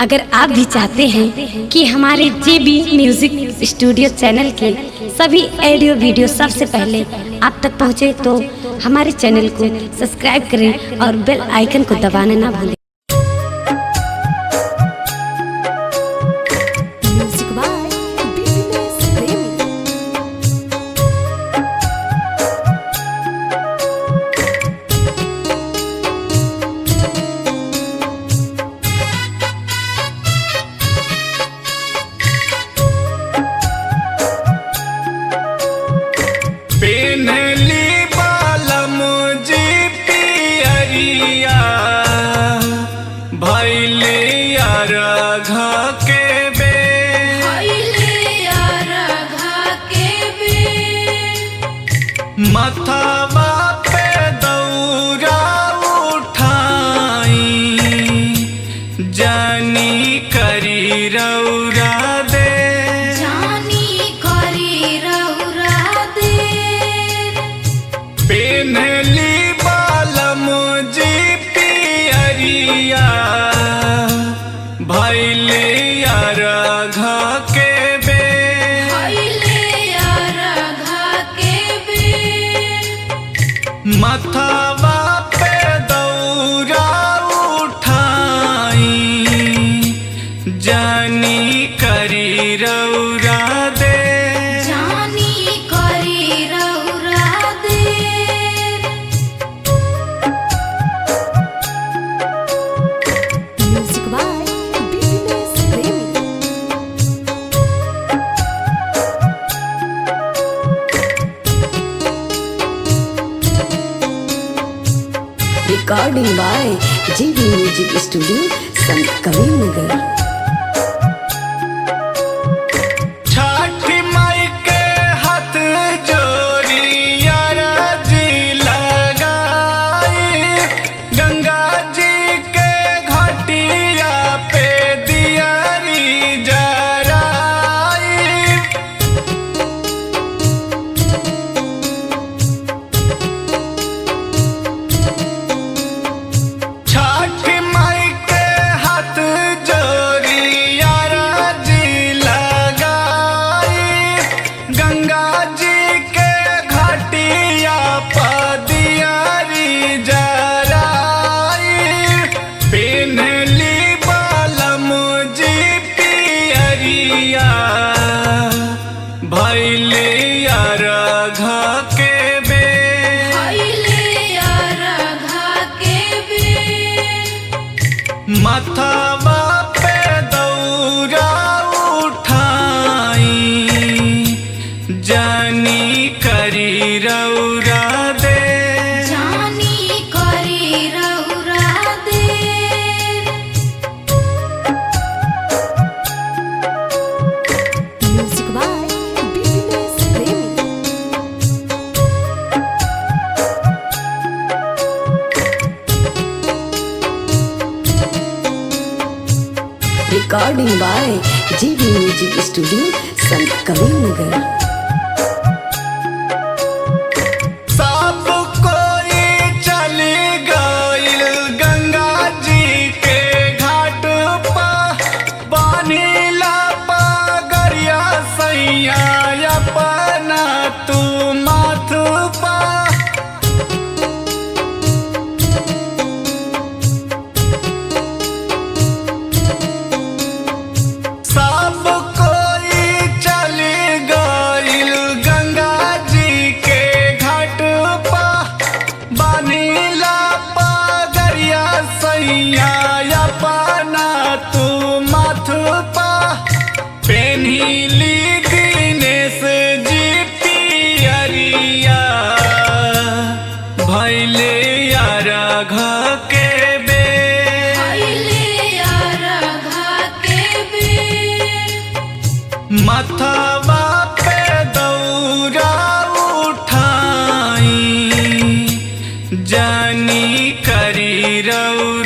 अगर आप भी चाहते हैं कि हमारे JB म्यूजिक स्टूडियो चैनल के सभी ऑडियो वीडियो सबसे पहले आप तक पहुंचे, तो हमारे चैनल को सब्सक्राइब करें और बेल आइकन को दबाना ना भूलें। मथवा पे दौरा उठाई, जानी करी रौरा दे, जानी करी रौरा दे। पेन्हली बालम जी पियरिया, भैले अरघा के बे, मथवा पे दौरा उठाई, जानी करी रौरा दे, जानी करी रौरा दे। Music by BBS Premi. Recording by JB music studio Sant Kabirnagar. Chhath माई के हाथ जोड़ी अरजी लगाई, गंगा जी के घाटिया पे दियारी जराई। छठ माई के हाथ जोड़ी अरजी लगाई, गंगा जी के घाटिया पर दियारी जराई। पेन्हली बालम जी पियरिया, भैले अरघा के बे, मथवा पे दौरा उठाई, जानी करी रौरा दे, जानी करी रौरा दे। Music by BBS Premi. Recording by JB music studio Sant Kabirnagar. सब कोई चली गइल गंगा जी के घाट पा, बानीला पगरिया सैया अपना तू माथ पा। सब कोई चली गइल गंगा जी के घाट पा, बानीला पगरिया सैया अपना तू माथ पा। पेन्हिली दिनेश जी पियरिया, भैले अरघा के बे, मथवा पे दौरा उठाई, जानी करी रौरा